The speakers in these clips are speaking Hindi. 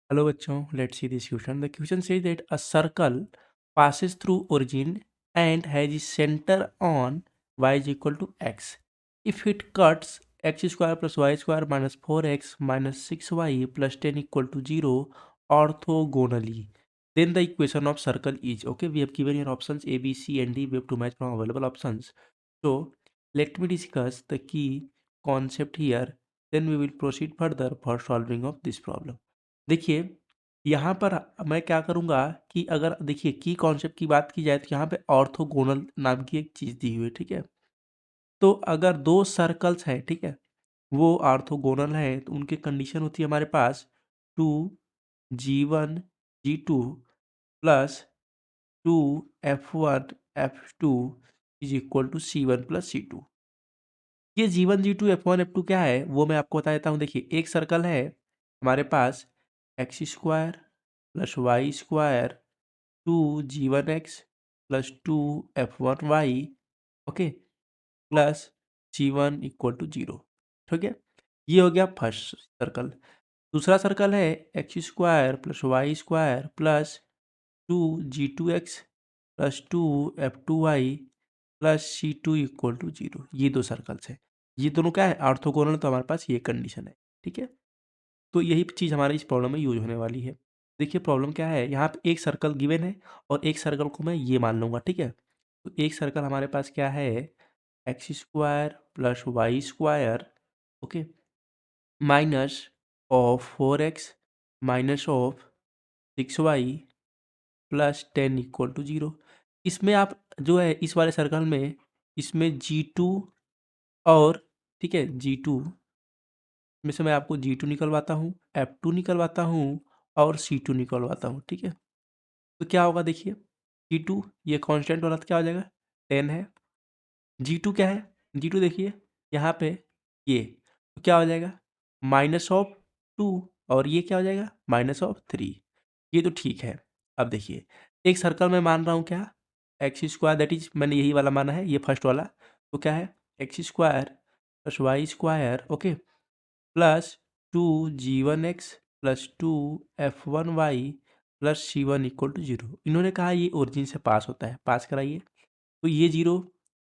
Hello bachcho, let's see this question. The question says that a circle passes through origin and has its center on y is equal to x. If it cuts x square plus y square minus 4x minus 6y plus 10 equal to 0 orthogonally, then the equation of circle is, okay, we have given here options A, B, C and D. We have to match from available options. So let me discuss the key concept here, then we will proceed further for solving of this problem. देखिए, यहाँ पर मैं क्या करूँगा कि अगर देखिए की कॉन्सेप्ट की बात की जाए तो यहाँ पे ऑर्थोगोनल नाम की एक चीज़ दी हुई है, ठीक है? तो अगर 2 सर्कल्स हैं, ठीक है? वो ऑर्थोगोनल हैं तो उनकी कंडीशन होती है हमारे पास 2g1 g2 plus 2f1 f2 is equal to c1 plus c2। ये g1 g2 f1 f2 क्या है वो मैं आपको बता देता हूँ। देखिए एक सर्कल है हमारे पास x square plus y square 2g1x plus 2f1y, okay, plus g1 equal to 0, ठीक है? ये हो गया फर्स्ट सर्कल। दूसरा सर्कल है x square plus y square plus 2g2x plus 2f2y plus c2 equal to 0। ये दो सर्कल्स हैं, ये दोनों क्या है ऑर्थोगोनल, तो हमारे पास ये कंडीशन है, ठीक है? तो यही चीज़ हमारी इस प्रॉब्लम में यूज होने वाली है। देखिए प्रॉब्लम क्या है, यहाँ पे एक सर्कल गिवन है और एक सर्कल को मैं ये मान लूँगा, ठीक है? तो एक सर्कल हमारे पास क्या है, x square plus y square, okay, minus of 4x minus of 6y plus 10 equal to 0। इसमें आप जो है इस वाले सर्कल में इसमें g2 और, ठीक है, g2 में से मैं आपको g2 निकलवाता हूँ, f2 निकलवाता हूँ और c2 निकलवाता हूँ, ठीक है? तो क्या होगा देखिए, g2 ये कांस्टेंट वाला तो क्या हो जाएगा 10 है, g2 क्या है, g2 देखिए यहाँ पे ये तो क्या हो जाएगा माइनस ऑफ 2 और ये क्या हो जाएगा माइनस ऑफ 3। ये तो ठीक है। अब देखिए एक सर्कल में मान रहा हूँ क्या, एक्स स्क्वायर, दैट इज मैंने यही वाला माना है, ये फर्स्ट वाला, तो क्या है x square plus y square, okay, plus 2g1x plus 2f1y plus c1 equal to 0। इन्होंने कहा ये ओरिजिन से पास होता है, पास कराइए। तो ये 0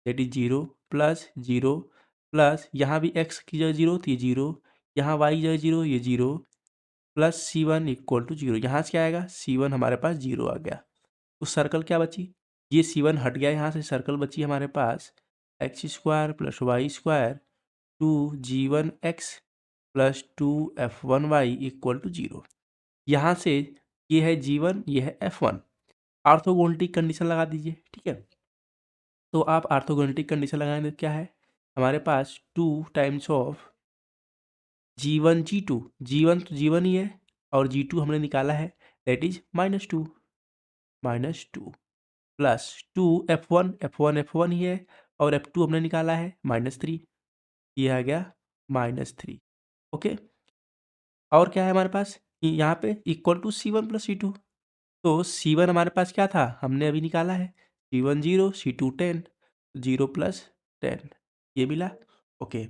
दैट इज 0 प्लस 0 प्लस यहाँ भी x की जगह 0 तो ये 0, यहाँ y की जगह 0 ये 0 प्लस c1 इक्वल टू 0। यहाँ से क्या आएगा c1 हमारे पास 0 आ गया। तो सर्कल क्या बची, ये c1 हट गया, यहाँ से सर्कल बची हमारे पास x square plus y square 2g1x plus 2f1y equal to 0। यहाँ से ये है g1 ये है f1, ऑर्थोगोनलिटी कंडीशन लगा दीजिए, ठीक है? तो आप ऑर्थोगोनलिटी कंडीशन लगाएंगे तो क्या है हमारे पास 2 times of g1 g2, g1 तो g1 ही है और g2 हमने निकाला है that is minus two plus 2f1 f1 ही है और f2 हमने निकाला है -3, ये आ गया -3, ओके। और क्या है हमारे पास यहाँ पे equal to c1 plus c2। तो c1 हमारे पास क्या था हमने अभी निकाला है c1 0 c2 10, 0 प्लस 10 ये मिला, ओके।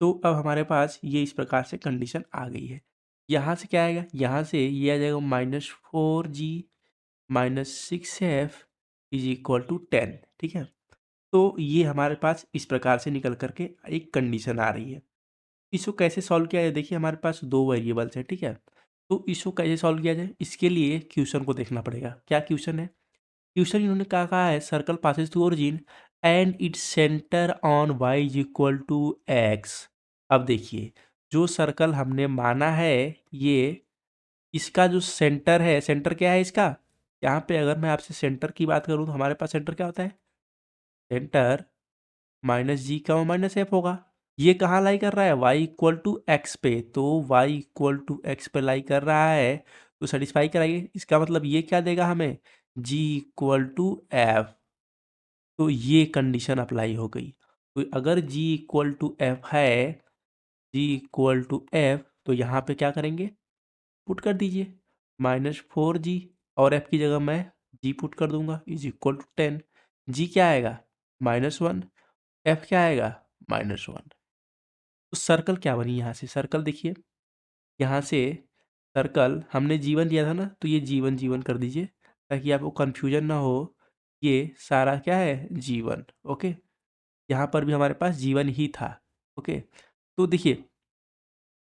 तो अब हमारे पास ये इस प्रकार से कंडीशन आ गई है। यहाँ से क्या आएगा, यहाँ से ये आ जाएगा -4g minus 6f is equal to 10, ठीक है? तो ये हमारे पास इस प्रकार से निकल करके एक कंडीशन आ रही है। इसको कैसे सॉल्व किया जाए, देखिए हमारे पास दो वेरिएबल्स हैं, ठीक है? तो इसको कैसे सॉल्व किया जाए, इसके लिए क्वेश्चन को देखना पड़ेगा। क्या क्वेश्चन है, क्वेश्चन इन्होंने क्या कहा है, circle passes through origin and its centre on y is equal to x. अब देखिए जो सर्कल हमने माना है ये, इसका जो सेंटर है, सेंटर क्या है इसका, यहाँ पे अगर मैं आपसे सेंटर की बात करूँ तो हमारे पास सेंटर क्या होता है, सेंटर माइनस जी का माइनस एफ होगा। ये कहाँ लाई कर रहा है, y इक्वल टू एक्स पे, तो y इक्वल टू एक्स पे लाई कर रहा है, तो सेटिस्फाई कराइए। इसका मतलब ये क्या देगा हमें, g इक्वल टू एफ। तो ये कंडीशन अप्लाई हो गई। तो अगर g इक्वल टू एफ है, g इक्वल टू एफ, तो यहाँ पे क्या करेंगे, पुट कर दीजिए -4g और f की जगह मैं g पुट कर दूंगा इज इक्वल टू 10। g क्या आएगा -1, f क्या आएगा -1। तो सर्कल क्या बनी यहाँ से, सर्कल देखिए यहाँ से सर्कल हमने जीवन दिया था ना, तो ये जीवन जीवन कर दीजिए ताकि आपको कन्फ्यूजन ना हो। ये सारा क्या है, जीवन। ओके, यहाँ पर भी हमारे पास जीवन ही था। ओके, तो देखिए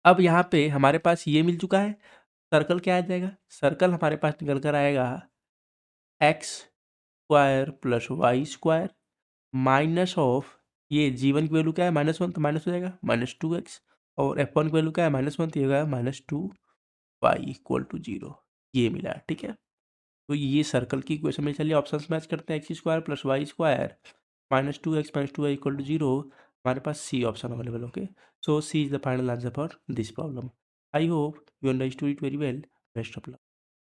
अब यहाँ पे हमारे पास ये मिल चुका है। सर्कल क्या आ जाएगा, सर्कल हमारे पास निकल कर आएगा x square plus y square minus of, ये जीवन की वैल्यू क्या है -1, तो माइनस हो जाएगा -2x, और f1 की वैल्यू क्या है -1, तो ये होगा -2y इक्वल टू 0। ये मिला, ठीक है। तो ये सर्कल की इक्वेशन में, चलिए ऑप्शंस मैच करते हैं। X square plus y square -2x -2y equal to 0, हमारे पास C option available. Okay, so C is the final answer for this problem. I hope you understood it very well. Best of luck.